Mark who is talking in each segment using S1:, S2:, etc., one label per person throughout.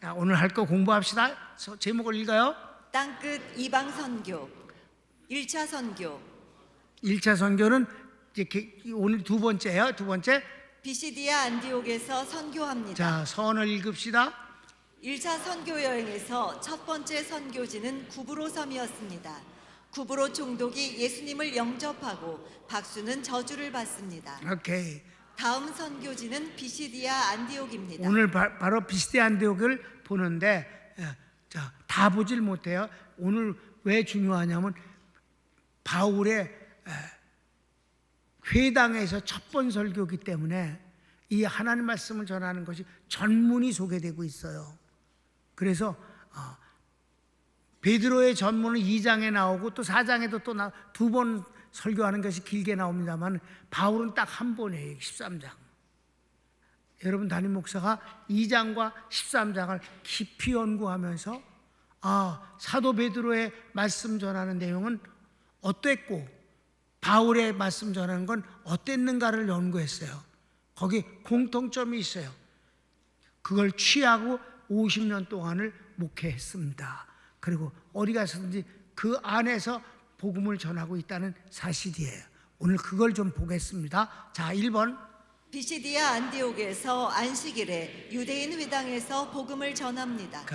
S1: 자, 오늘 할 거 공부합시다. 제목을 읽어요.
S2: 땅끝 이방 선교 1차 선교
S1: 1차 선교는 이제 오늘 두 번째예요. 두 번째.
S2: 비시디아 안디옥에서 선교합니다.
S1: 자, 서원을 읽읍시다.
S2: 1차 선교 여행에서 첫 번째 선교지는 구브로 섬이었습니다. 구브로 총독이 예수님을 영접하고 박수는 저주를 받습니다.
S1: 오케이.
S2: 다음 선교지는 비시디아 안디옥입니다.
S1: 오늘 바로 비시디아 안디옥을 보는데 자, 다 보질 못해요. 오늘 왜 중요하냐면 바울의 회당에서 첫 번 설교이기 때문에 이 하나님 말씀을 전하는 것이 전문이 소개되고 있어요. 그래서 베드로의 전문은 2장에 나오고 또 4장에도 또 두 번 설교하는 것이 길게 나옵니다만 바울은 딱 한 번이에요. 13장. 여러분 담임 목사가 2장과 13장을 깊이 연구하면서 사도 베드로의 말씀 전하는 내용은 어땠고 바울의 말씀 전하는 건 어땠는가를 연구했어요. 거기 공통점이 있어요. 그걸 취하고 50년 동안을 목회했습니다. 그리고 어디 가서든지 그 안에서 복음을 전하고 있다는 사실이에요. 오늘 그걸 좀 보겠습니다. 자, 1번.
S2: 비시디아 안디옥에서 안식일에 유대인 회당에서 복음을 전합니다.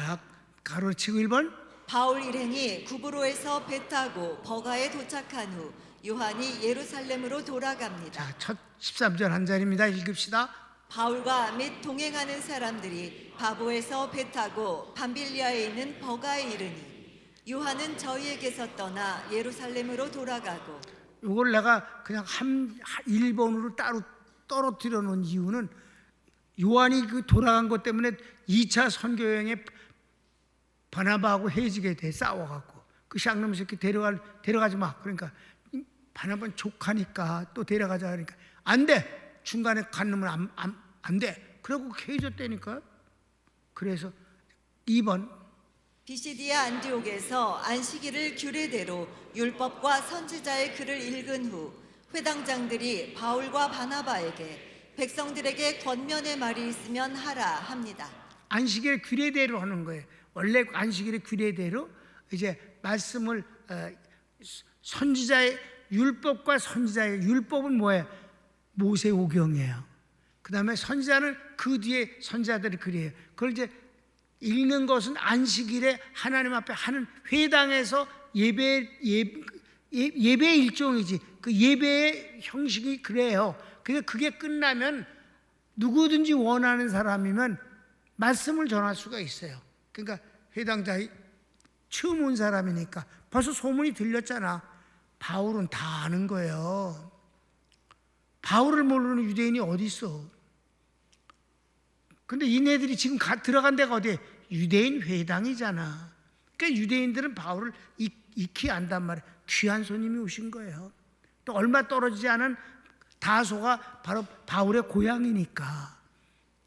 S1: 가로치고 1번.
S2: 바울 일행이 구브로에서 배 타고 버가에 도착한 후 요한이 예루살렘으로 돌아갑니다.
S1: 자, 첫 13절 한 자리입니다. 읽읍시다.
S2: 바울과 및 동행하는 사람들이 바보에서 배 타고 밤빌리아에 있는 버가에 이르니 요한은 저희에게서 떠나 예루살렘으로 돌아가고.
S1: 이걸 내가 그냥 1번으로 따로 떨어뜨려 놓은 이유는 요한이 그 돌아간 것 때문에 2차 선교 여행에 바나바하고 헤어지게 돼. 싸워갖고 그 쌍놈 새끼 데려가지 마. 그러니까 바나바는 족하니까 또 데려가자 하니까 안 돼. 중간에 간 놈은 안 돼. 그러고 헤어졌다니까. 그래서 2번.
S2: 비시디아 안디옥에서 안식일을 규례대로 율법과 선지자의 글을 읽은 후 회당장들이 바울과 바나바에게 백성들에게 권면의 말이 있으면 하라 합니다.
S1: 안식일의 규례대로 하는 거예요. 원래 안식일의 규례대로 이제 말씀을 선지자의 율법과 선지자의 율법은 뭐예요? 모세오경이에요. 그 다음에 선지자는 그 뒤에 선지자들이 그래요. 그걸 이제 읽는 것은 안식일에 하나님 앞에 하는 회당에서 예배의 일종이지. 그 예배의 형식이 그래요. 그래서 그게 끝나면 누구든지 원하는 사람이면 말씀을 전할 수가 있어요. 그러니까 회당자 처음 온 사람이니까 벌써 소문이 들렸잖아. 바울은 다 아는 거예요. 바울을 모르는 유대인이 어디 있어? 근데 이네들이 지금 들어간 데가 어디에? 유대인 회당이잖아. 그러니까 유대인들은 바울을 익히 안단 말이에요. 귀한 손님이 오신 거예요. 또 얼마 떨어지지 않은 다소가 바로 바울의 고향이니까.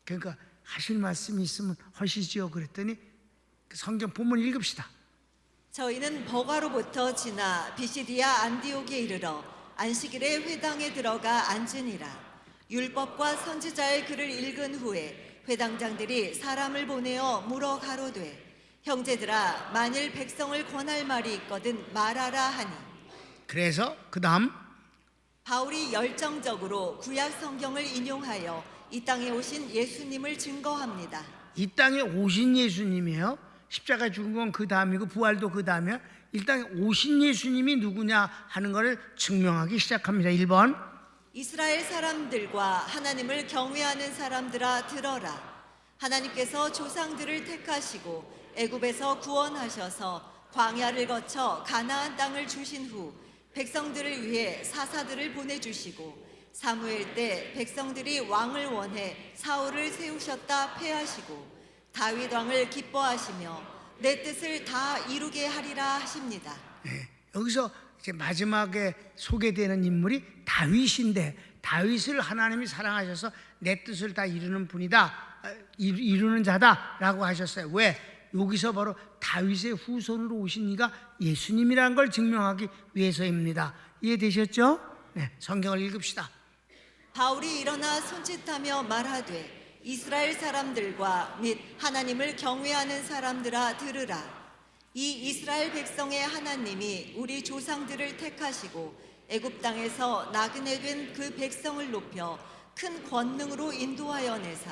S1: 그러니까 하실 말씀이 있으면 하시지요. 그랬더니 성경 본문 읽읍시다.
S2: 저희는 버가로부터 지나 비시디아 안디옥에 이르러 안식일에 회당에 들어가 앉으니라. 율법과 선지자의 글을 읽은 후에 회당장들이 사람을 보내어 물어 가로되 형제들아 만일 백성을 권할 말이 있거든 말하라 하니.
S1: 그래서 그 다음
S2: 바울이 열정적으로 구약 성경을 인용하여 이 땅에 오신 예수님을 증거합니다.
S1: 이 땅에 오신 예수님이에요. 십자가에 죽은 건 그 다음이고 부활도 그 다음이에요. 이 땅에 오신 예수님이 누구냐 하는 것을 증명하기 시작합니다. 1번.
S2: 이스라엘 사람들과 하나님을 경외하는 사람들아 들어라. 하나님께서 조상들을 택하시고 애굽에서 구원하셔서 광야를 거쳐 가나안 땅을 주신 후 백성들을 위해 사사들을 보내주시고 사무엘 때 백성들이 왕을 원해 사울을 세우셨다 패하시고 다윗 왕을 기뻐하시며 내 뜻을 다 이루게 하리라 하십니다.
S1: 네, 여기서 이제 마지막에 소개되는 인물이 다윗인데 다윗을 하나님이 사랑하셔서 내 뜻을 다 이루는 분이다, 이루는 자다라고 하셨어요. 왜? 여기서 바로 다윗의 후손으로 오신 이가 예수님이라는 걸 증명하기 위해서입니다. 이해되셨죠? 네, 성경을 읽읍시다.
S2: 바울이 일어나 손짓하며 말하되 이스라엘 사람들과 및 하나님을 경외하는 사람들아 들으라. 이 이스라엘 백성의 하나님이 우리 조상들을 택하시고 애굽 땅에서 나그네 된 그 백성을 높여 큰 권능으로 인도하여 내사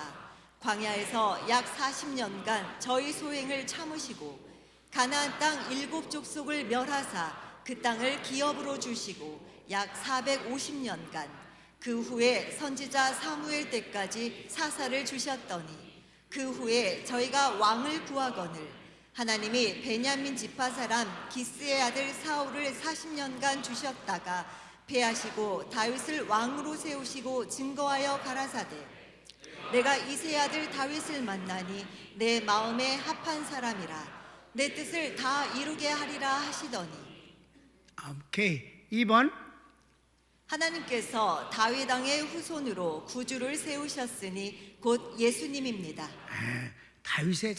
S2: 광야에서 약 40년간 저희 소행을 참으시고 가나안 땅 7족속을 멸하사 그 땅을 기업으로 주시고 약 450년간 그 후에 선지자 사무엘 때까지 사사를 주셨더니 그 후에 저희가 왕을 구하거늘 하나님이 베냐민 지파 사람 기스의 아들 사울을 40년간 주셨다가 패하시고 다윗을 왕으로 세우시고 증거하여 가라사대 내가 이새의 아들 다윗을 만나니 내 마음에 합한 사람이라 내 뜻을 다 이루게 하리라 하시더니.
S1: 오케이. 2번.
S2: 하나님께서 다윗 왕의 후손으로 구주를 세우셨으니 곧 예수님입니다.
S1: 다윗의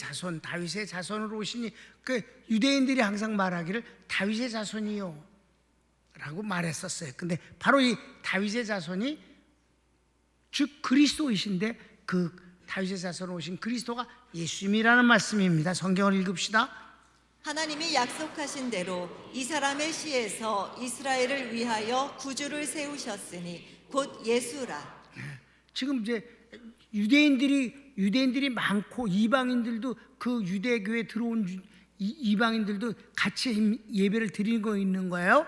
S1: 자손으로 오시니 그 유대인들이 항상 말하기를 다윗의 자손이요 라고 말했었어요. 근데 바로 이 다윗의 자손이 즉 그리스도이신데 그 다윗의 자손으로 오신 그리스도가 예수님이라는 말씀입니다. 성경을 읽읍시다.
S2: 하나님이 약속하신 대로 이 사람의 씨에서 이스라엘을 위하여 구주를 세우셨으니 곧 예수라.
S1: 지금 이제 유대인들이 많고 이방인들도 그 유대교에 들어온 이방인들도 같이 예배를 드리는 거 있는 거예요.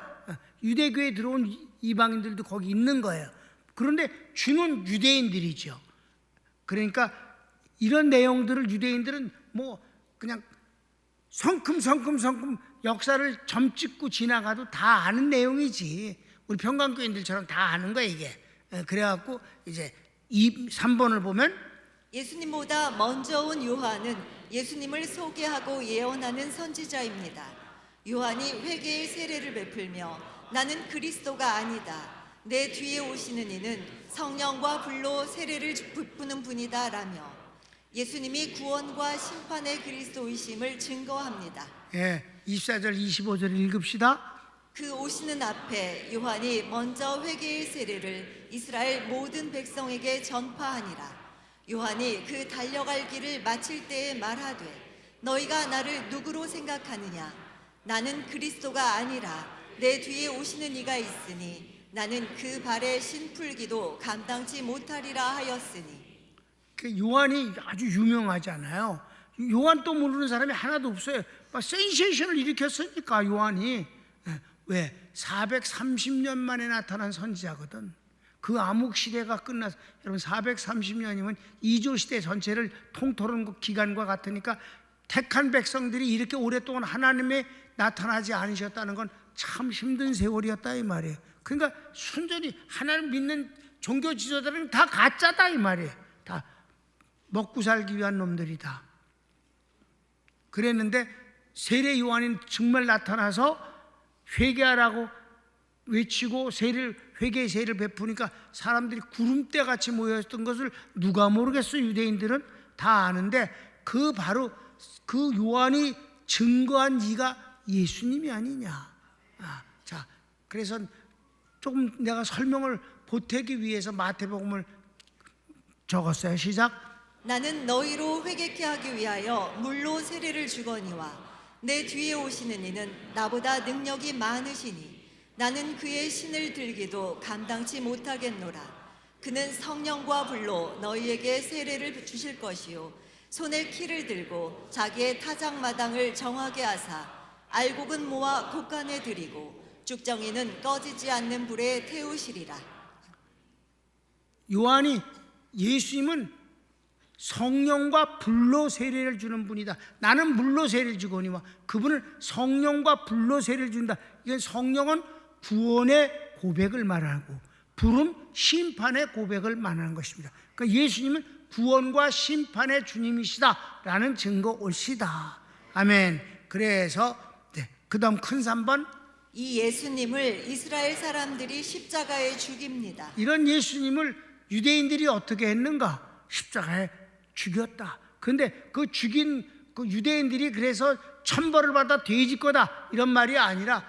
S1: 유대교에 들어온 이방인들도 거기 있는 거예요. 그런데 주는 유대인들이죠. 그러니까 이런 내용들을 유대인들은 뭐 그냥 성큼 역사를 점찍고 지나가도 다 아는 내용이지. 우리 평강교인들처럼 다 아는 거야 이게. 그래갖고 이제 3번을 보면
S2: 예수님보다 먼저 온 요한은 예수님을 소개하고 예언하는 선지자입니다. 요한이 회개의 세례를 베풀며 나는 그리스도가 아니다. 내 뒤에 오시는 이는 성령과 불로 세례를 베푸는 분이다 라며 예수님이 구원과 심판의 그리스도이심을 증거합니다.
S1: 24절 25절 읽읍시다.
S2: 그 오시는 앞에 요한이 먼저 회개의 세례를 이스라엘 모든 백성에게 전파하니라. 요한이 그 달려갈 길을 마칠 때에 말하되 너희가 나를 누구로 생각하느냐? 나는 그리스도가 아니라 내 뒤에 오시는 이가 있으니 나는 그 발에 신풀기도 감당치 못하리라 하였으니.
S1: 그 요한이 아주 유명하잖아요. 요한 또 모르는 사람이 하나도 없어요. 막 센세이션을 일으켰으니까 요한이. 왜? 430년 만에 나타난 선지자거든. 그 암흑 시대가 끝나서 여러분 430년이면 이조 시대 전체를 통틀은 기간과 같으니까 택한 백성들이 이렇게 오랫동안 하나님의 나타나지 않으셨다는 건 참 힘든 세월이었다 이 말이에요. 그러니까 순전히 하나님 믿는 종교 지도자들은 다 가짜다 이 말이에요. 다 먹고 살기 위한 놈들이다. 그랬는데 세례 요한이 정말 나타나서 회개하라고 외치고 회개의 세례를 베푸니까 사람들이 구름대 같이 모였던 것을 누가 모르겠어요. 유대인들은 다 아는데 바로 그 요한이 증거한 이가 예수님이 아니냐. 자, 그래서 조금 내가 설명을 보태기 위해서 마태복음을 적었어요. 시작.
S2: 나는 너희로 회개케 하기 위하여 물로 세례를 주거니와 내 뒤에 오시는 이는 나보다 능력이 많으시니 나는 그의 신을 들기도 감당치 못하겠노라. 그는 성령과 불로 너희에게 세례를 주실 것이요 손에 키를 들고 자기의 타작마당을 정하게 하사 알곡은 모아 곳간에 들이고 죽정이는 꺼지지 않는 불에 태우시리라.
S1: 요한이 예수님은 성령과 불로 세례를 주는 분이다. 나는 물로 세례를 주거니와 그분은 성령과 불로 세례를 준다. 이건 성령은 구원의 고백을 말하고 불은 심판의 고백을 말하는 것입니다. 그러니까 예수님은 구원과 심판의 주님이시다라는 증거 올시다. 아멘. 그래서 그 다음 큰 3번
S2: 이 예수님을 이스라엘 사람들이 십자가에 죽입니다.
S1: 이런 예수님을 유대인들이 어떻게 했는가? 십자가에 죽였다. 그런데 그 죽인 그 유대인들이 그래서 천벌을 받아 돼지 거다 이런 말이 아니라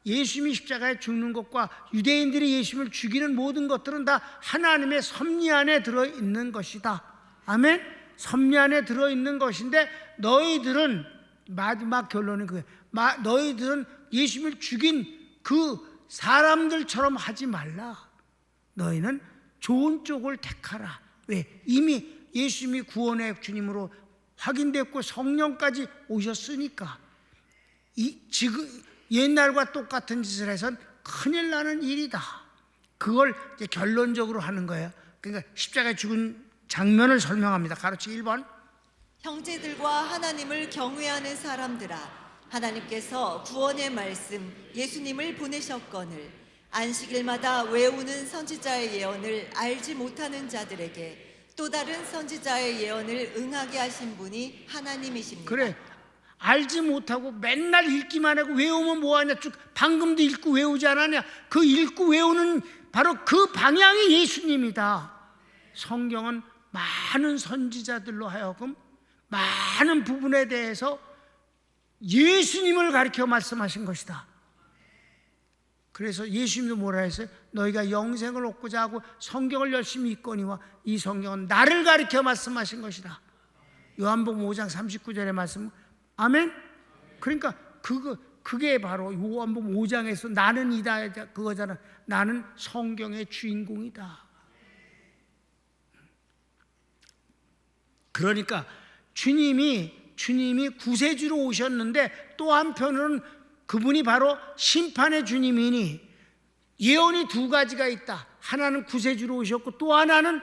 S1: 예수님이 십자가에 죽는 것과 유대인들이 예수님을 죽이는 모든 것들은 다 하나님의 섭리 안에 들어있는 것이다. 아멘. 섭리 안에 들어있는 것인데 너희들은 마지막 결론은 그거예요. 너희들은 예수님을 죽인 그 사람들처럼 하지 말라. 너희는 좋은 쪽을 택하라. 왜? 이미 예수님이 구원의 주님으로 확인됐고 성령까지 오셨으니까 지금 옛날과 똑같은 짓을 해선 큰일 나는 일이다. 그걸 이제 결론적으로 하는 거예요. 그러니까 십자가에 죽은 장면을 설명합니다. 가르치기 1번.
S2: 형제들과 하나님을 경외하는 사람들아, 하나님께서 구원의 말씀 예수님을 보내셨거늘 안식일마다 외우는 선지자의 예언을 알지 못하는 자들에게 또 다른 선지자의 예언을 응하게 하신 분이 하나님이십니다.
S1: 그래, 알지 못하고 맨날 읽기만 하고 외우면 뭐하냐. 쭉 방금도 읽고 외우지 않았냐. 그 읽고 외우는 바로 그 방향이 예수님이다. 성경은 많은 선지자들로 하여금 많은 부분에 대해서 예수님을 가리켜 말씀하신 것이다. 그래서 예수님도 뭐라 했어요? 너희가 영생을 얻고자 하고 성경을 열심히 읽거니와 이 성경은 나를 가리켜 말씀하신 것이다. 요한복음 5장 39절의 말씀. 아멘. 그러니까 그게 바로 요한복음 5장에서 나는 이다 그거잖아. 나는 성경의 주인공이다. 그러니까 주님이 구세주로 오셨는데 또 한편으로는 그분이 바로 심판의 주님이니 예언이 두 가지가 있다. 하나는 구세주로 오셨고 또 하나는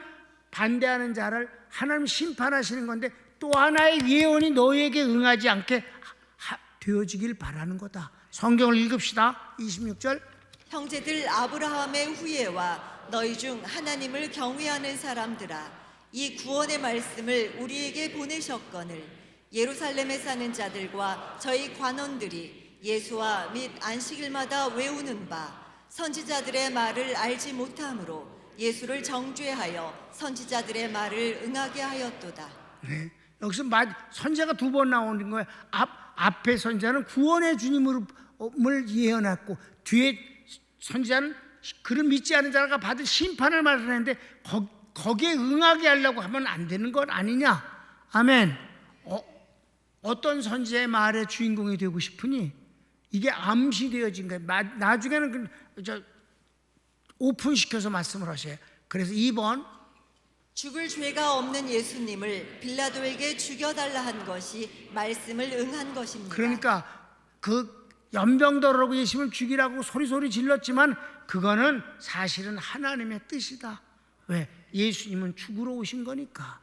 S1: 반대하는 자를 하나님 심판하시는 건데 또 하나의 예언이 너희에게 응하지 않게 되어지길 바라는 거다. 성경을 읽읍시다. 26절.
S2: 형제들 아브라함의 후예와 너희 중 하나님을 경외하는 사람들아, 이 구원의 말씀을 우리에게 보내셨거늘 예루살렘에 사는 자들과 저희 관원들이 예수와 및 안식일마다 외우는 바 선지자들의 말을 알지 못함으로 예수를 정죄하여 선지자들의 말을 응하게 하였도다.
S1: 네. 여기서 선지자가 두 번 나오는 거예요. 앞에 선지자는 구원의 주님을 예언했고 뒤에 선지자는 그를 믿지 않은 자가 받을 심판을 말하는데 거기에 응하게 하려고 하면 안 되는 건 아니냐. 아멘. 어떤 선지자의 말의 주인공이 되고 싶으니 이게 암시되어진 거예요. 나중에는 오픈시켜서 말씀을 하셔요. 그래서 2번.
S2: 죽을 죄가 없는 예수님을 빌라도에게 죽여달라 한 것이 말씀을 응한 것입니다.
S1: 그러니까 그 연병들어라고 예수님을 죽이라고 소리소리 질렀지만 그거는 사실은 하나님의 뜻이다. 왜? 예수님은 죽으러 오신 거니까.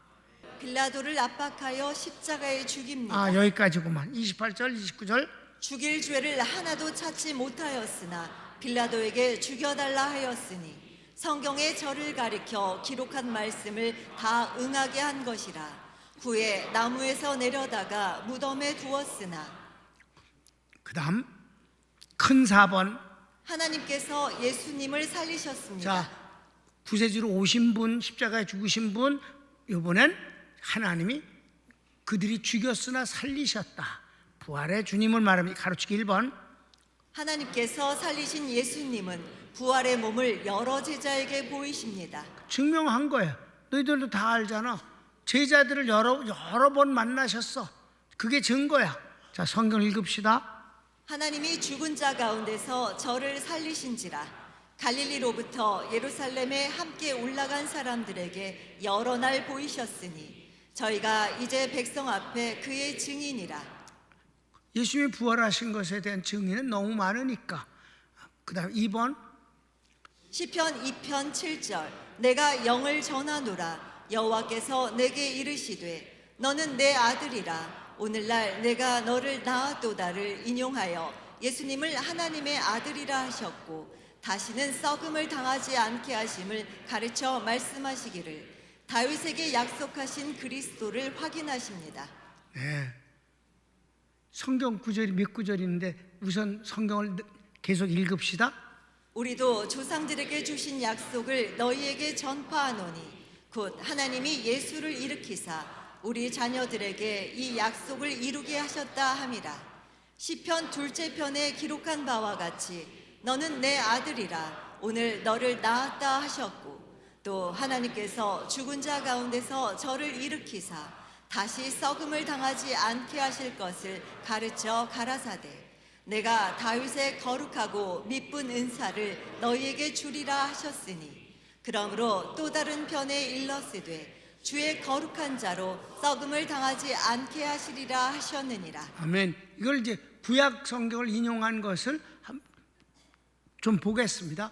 S2: 빌라도를 압박하여 십자가에 죽입니다.
S1: 여기까지구만. 28절 29절.
S2: 죽일 죄를 하나도 찾지 못하였으나 빌라도에게 죽여달라 하였으니 성경의 저를 가리켜 기록한 말씀을 다 응하게 한 것이라. 후에 나무에서 내려다가 무덤에 두었으나.
S1: 그 다음 큰 4번.
S2: 하나님께서 예수님을 살리셨습니다.
S1: 자, 구세주로 오신 분, 십자가에 죽으신 분, 이번엔 하나님이 그들이 죽였으나 살리셨다. 부활의 주님을 말합니다. 가르치기 1번.
S2: 하나님께서 살리신 예수님은 부활의 몸을 여러 제자에게 보이십니다.
S1: 증명한 거예요. 너희들도 다 알잖아. 제자들을 여러 번 만나셨어. 그게 증거야. 자, 성경 읽읍시다.
S2: 하나님이 죽은 자 가운데서 저를 살리신지라. 갈릴리로부터 예루살렘에 함께 올라간 사람들에게 여러 날 보이셨으니 저희가 이제 백성 앞에 그의 증인이라.
S1: 예수님이 부활하신 것에 대한 증인은 너무 많으니까. 그 다음 2번.
S2: 시편 2편 7절. 내가 영을 전하노라. 여호와께서 내게 이르시되 너는 내 아들이라. 오늘날 내가 너를 낳았도다를 인용하여 예수님을 하나님의 아들이라 하셨고 다시는 썩음을 당하지 않게 하심을 가르쳐 말씀하시기를 다윗에게 약속하신 그리스도를 확인하십니다.
S1: 네. 성경 구절이 몇 구절인데 우선 성경을 계속 읽읍시다.
S2: 우리도 조상들에게 주신 약속을 너희에게 전파하노니 곧 하나님이 예수를 일으키사 우리 자녀들에게 이 약속을 이루게 하셨다 함이라. 시편 둘째 편에 기록한 바와 같이 너는 내 아들이라 오늘 너를 낳았다 하셨고 또 하나님께서 죽은 자 가운데서 저를 일으키사 다시 썩음을 당하지 않게 하실 것을 가르쳐 가라사대 내가 다윗의 거룩하고 미쁜 은사를 너희에게 주리라 하셨으니 그러므로 또 다른 편에 일렀으되 주의 거룩한 자로 썩음을 당하지 않게 하시리라 하셨느니라.
S1: 아멘. 이걸 이제 구약 성경을 인용한 것을 좀 보겠습니다.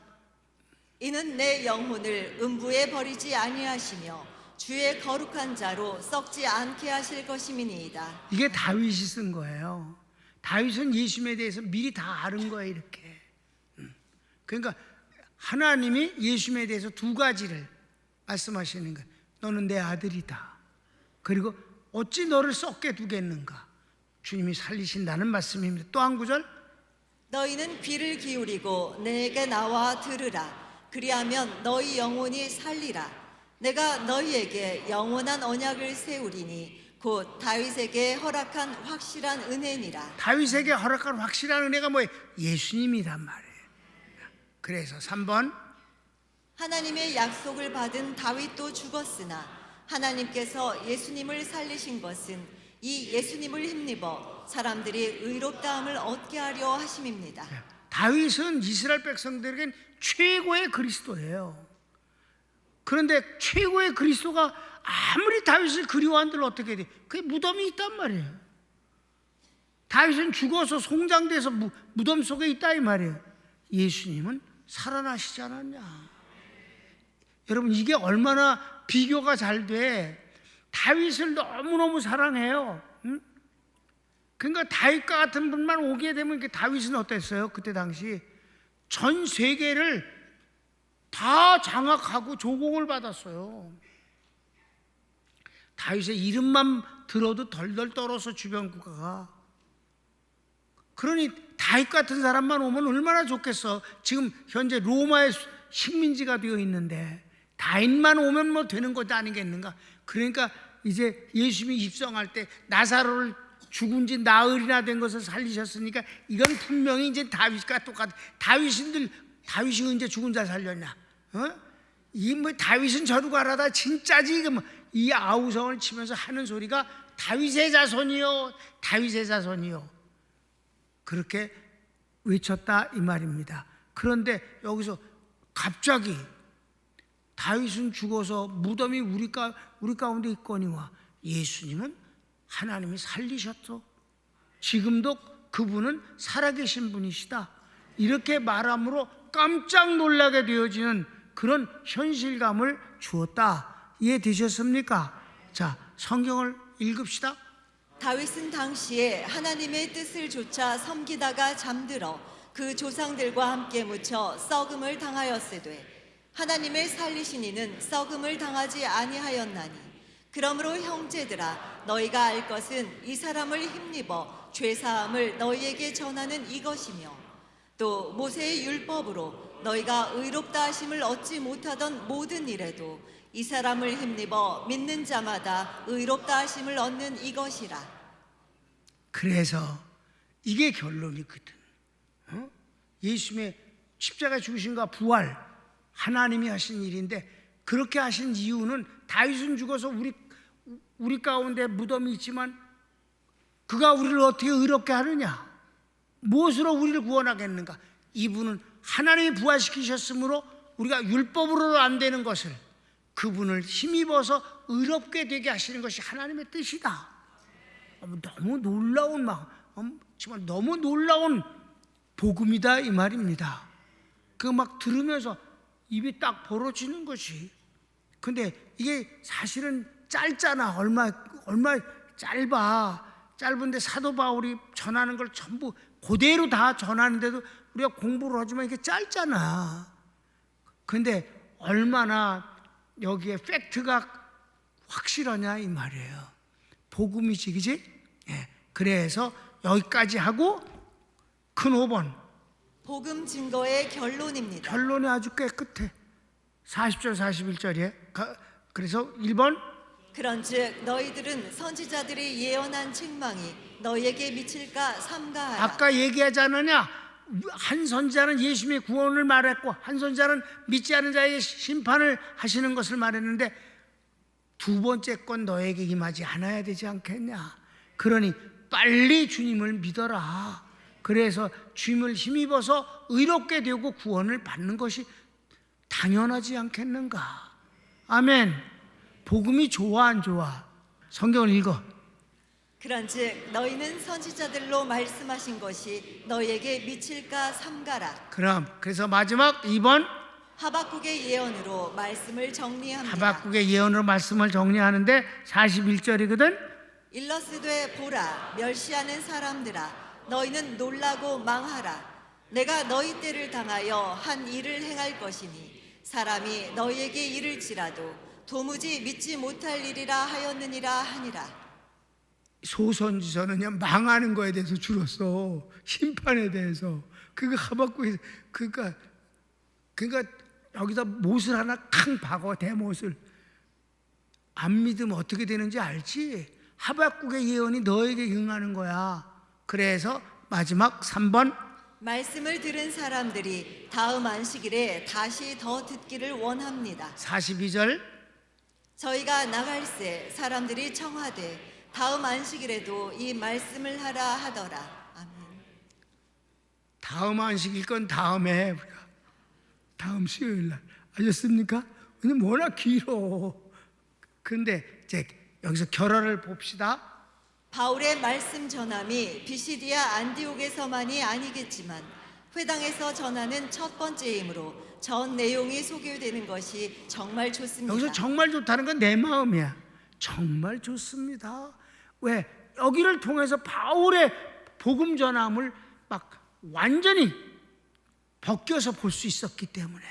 S2: 이는 내 영혼을 음부에 버리지 아니하시며 주의 거룩한 자로 썩지 않게 하실 것임이니이다.
S1: 이게 다윗이 쓴 거예요. 다윗은 예수님에 대해서 미리 다 아는 거예요, 이렇게. 그러니까 하나님이 예수님에 대해서 두 가지를 말씀하시는 거예요. 너는 내 아들이다. 그리고 어찌 너를 썩게 두겠는가? 주님이 살리신다는 말씀입니다. 또 한 구절.
S2: 너희는 귀를 기울이고 내게 나와 들으라. 그리하면 너희 영혼이 살리라. 내가 너희에게 영원한 언약을 세우리니 곧 다윗에게 허락한 확실한 은혜니라.
S1: 다윗에게 허락한 확실한 은혜가 뭐예요? 예수님이란 말이에요. 그래서 3번.
S2: 하나님의 약속을 받은 다윗도 죽었으나 하나님께서 예수님을 살리신 것은 이 예수님을 힘입어 사람들이 의롭다함을 얻게 하려 하심입니다.
S1: 다윗은 이스라엘 백성들에겐 최고의 그리스도예요. 그런데 최고의 그리스도가 아무리 다윗을 그리워한들 어떻게 돼? 그게 무덤이 있단 말이에요. 다윗은 죽어서 송장돼서 무덤 속에 있다 이 말이에요. 예수님은 살아나시지 않았냐? 여러분 이게 얼마나 비교가 잘 돼. 다윗을 너무너무 사랑해요. 응? 그러니까 다윗과 같은 분만 오게 되면 다윗은 어땠어요? 그때 당시 전 세계를 다 장악하고 조공을 받았어요. 다윗의 이름만 들어도 덜덜 떨어서 주변 국가가. 그러니 다윗 같은 사람만 오면 얼마나 좋겠어. 지금 현재 로마의 식민지가 되어 있는데 다윗만 오면 뭐 되는 것도 아니겠는가. 그러니까 이제 예수님이 입성할 때 나사로를 죽은 지 나흘이나 된 것을 살리셨으니까 이건 분명히 이제 다윗과 똑같아. 다윗이 언제 죽은 자 살렸냐? 이 뭐 다윗은 저리 가라다 진짜지. 이 아우성을 치면서 하는 소리가 다윗의 자손이요, 다윗의 자손이요. 그렇게 외쳤다 이 말입니다. 그런데 여기서 갑자기 다윗은 죽어서 무덤이 우리 가운데 있거니와 예수님은 하나님이 살리셨어. 지금도 그분은 살아계신 분이시다. 이렇게 말함으로 깜짝 놀라게 되어지는 그런 현실감을 주었다. 이해되셨습니까? 자, 성경을 읽읍시다.
S2: 다윗은 당시에 하나님의 뜻을 조차 섬기다가 잠들어 그 조상들과 함께 묻혀 썩음을 당하였으되 하나님의 살리신 이는 썩음을 당하지 아니하였나니 그러므로 형제들아 너희가 알 것은 이 사람을 힘입어 죄사함을 너희에게 전하는 이것이며 또 모세의 율법으로 너희가 의롭다 하심을 얻지 못하던 모든 일에도 이 사람을 힘입어 믿는 자마다 의롭다 하심을 얻는 이것이라.
S1: 그래서 이게 결론이거든. 예수님의 십자가 죽으심과 부활 하나님이 하신 일인데 그렇게 하신 이유는 다윗은 죽어서 우리 가운데 무덤이 있지만 그가 우리를 어떻게 의롭게 하느냐? 무엇으로 우리를 구원하겠는가? 이분은 하나님이 부활시키셨으므로 우리가 율법으로는 안 되는 것을 그분을 힘입어서 의롭게 되게 하시는 것이 하나님의 뜻이다. 너무 놀라운 정말 너무 놀라운 복음이다 이 말입니다. 그 막 들으면서 입이 딱 벌어지는 것이. 근데 이게 사실은 짧잖아. 얼마 짧아. 짧은데 사도 바울이 전하는 걸 전부 그대로 다 전하는데도 우리가 공부를 하지만 이게 짧잖아. 근데 얼마나 여기에 팩트가 확실하냐 이 말이에요. 복음이지, 그지? 예. 그래서 여기까지 하고 큰 5번.
S2: 복음 증거의 결론입니다.
S1: 결론이 아주 깨끗해. 40절 41절이에요. 그래서 1번.
S2: 그런즉 너희들은 선지자들이 예언한 책망이 너희에게 미칠까 삼가하라.
S1: 아까 얘기하지 않느냐? 한 선지자는 예수님의 구원을 말했고 한 선지자는 믿지 않은 자에게 심판을 하시는 것을 말했는데 두 번째 건 너에게 임하지 않아야 되지 않겠냐. 그러니 빨리 주님을 믿어라. 그래서 주님을 힘입어서 의롭게 되고 구원을 받는 것이 당연하지 않겠는가. 아멘. 복음이 좋아 안 좋아? 성경을 읽어.
S2: 그런즉 너희는 선지자들로 말씀하신 것이 너희에게 미칠까 삼가라.
S1: 그래서 마지막 2번
S2: 하박국의 예언으로 말씀을 정리합니다.
S1: 하박국의 예언으로 말씀을 정리하는데 41절이거든.
S2: 일러스되 보라, 멸시하는 사람들아, 너희는 놀라고 망하라. 내가 너희 때를 당하여 한 일을 행할 것이니 사람이 너희에게 이를지라도 도무지 믿지 못할 일이라 하였느니라 하니라.
S1: 소선지서는요 망하는 거에 대해서 줄었어. 심판에 대해서. 그거 하박국에서 그러니까 여기다 못을 하나 캉 박어. 대못을 안 믿으면 어떻게 되는지 알지? 하박국의 예언이 너에게 응하는 거야. 그래서 마지막 3번
S2: 말씀을 들은 사람들이 다음 안식일에 다시 더 듣기를 원합니다.
S1: 42절
S2: 저희가 나갈새 사람들이 청하되 다음 안식일에도 이 말씀을 하라 하더라. 아멘.
S1: 다음 안식일 건 다음에 우리가 다음 수요일 날 아셨습니까? 왜냐면 워낙 길어. 근데 이제 여기서 결론을 봅시다.
S2: 바울의 말씀 전함이 비시디아 안디옥에서만이 아니겠지만 회당에서 전하는 첫 번째이므로 전 내용이 소개되는 것이 정말 좋습니다.
S1: 여기서 정말 좋다는 건 내 마음이야. 정말 좋습니다. 왜? 여기를 통해서 바울의 복음 전함을 막 완전히 벗겨서 볼 수 있었기 때문에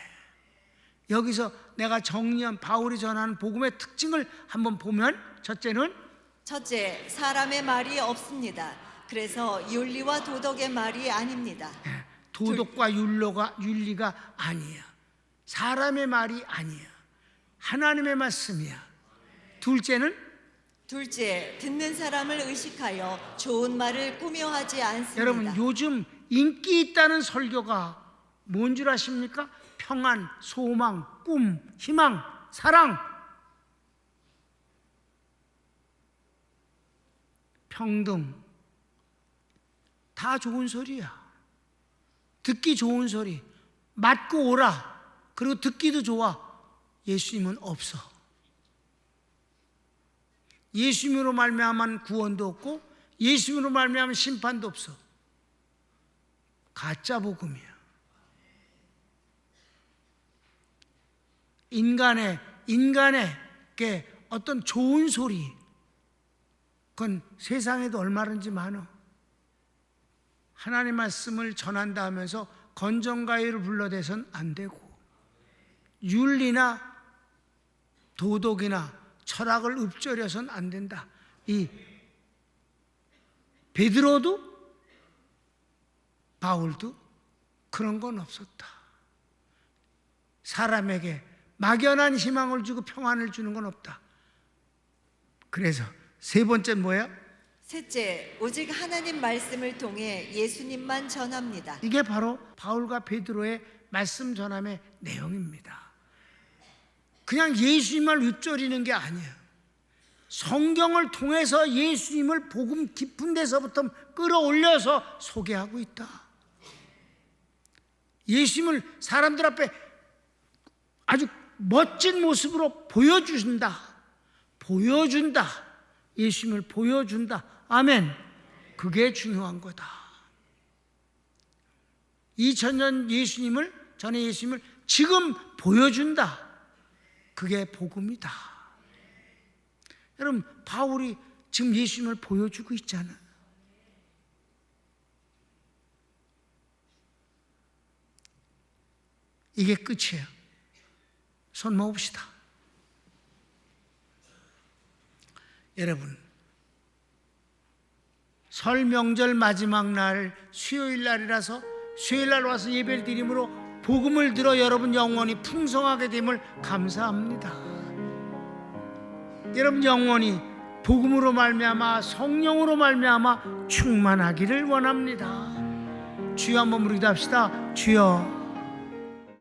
S1: 여기서 내가 정리한 바울이 전하는 복음의 특징을 한번 보면 첫째,
S2: 사람의 말이 없습니다. 그래서 윤리와 도덕의 말이 아닙니다.
S1: 도덕과 윤리가 아니야. 사람의 말이 아니야. 하나님의 말씀이야.
S2: 둘째, 듣는 사람을 의식하여 좋은 말을 꾸며 하지 않습니다.
S1: 여러분 요즘 인기 있다는 설교가 뭔 줄 아십니까? 평안, 소망, 꿈, 희망, 사랑, 평등 다 좋은 소리야. 듣기 좋은 소리. 맞고 오라. 그리고 듣기도 좋아. 예수님은 없어. 예수님으로 말미암은 구원도 없고 예수님으로 말미암은 심판도 없어. 가짜 복음이야. 인간의 어떤 좋은 소리, 그건 세상에도 얼마든지 많아. 하나님 말씀을 전한다 하면서 건전가요를 불러대선 안 되고 윤리나 도덕이나 철학을 읊조려선 안 된다. 이 베드로도 바울도 그런 건 없었다. 사람에게 막연한 희망을 주고 평안을 주는 건 없다. 그래서 세 번째 뭐예요?
S2: 셋째, 오직 하나님 말씀을 통해 예수님만 전합니다.
S1: 이게 바로 바울과 베드로의 말씀 전함의 내용입니다. 그냥 예수님을 읊조리는 게 아니에요. 성경을 통해서 예수님을 복음 깊은 데서부터 끌어올려서 소개하고 있다. 예수님을 사람들 앞에 아주 멋진 모습으로 보여준다. 예수님을 보여준다. 아멘. 그게 중요한 거다. 2000년 전의 예수님을 지금 보여준다. 그게 복음이다. 여러분, 바울이 지금 예수님을 보여주고 있잖아. 이게 끝이에요. 손 모읍시다. 여러분, 설 명절 마지막 날 수요일 날이라서 수요일 날 와서 예배를 드림으로 복음을 들어 여러분 영혼이 풍성하게 됨을 감사합니다. 여러분 영혼이 복음으로 말미암아 성령으로 말미암아 충만하기를 원합니다. 주여 한번 부르기도 합시다. 주여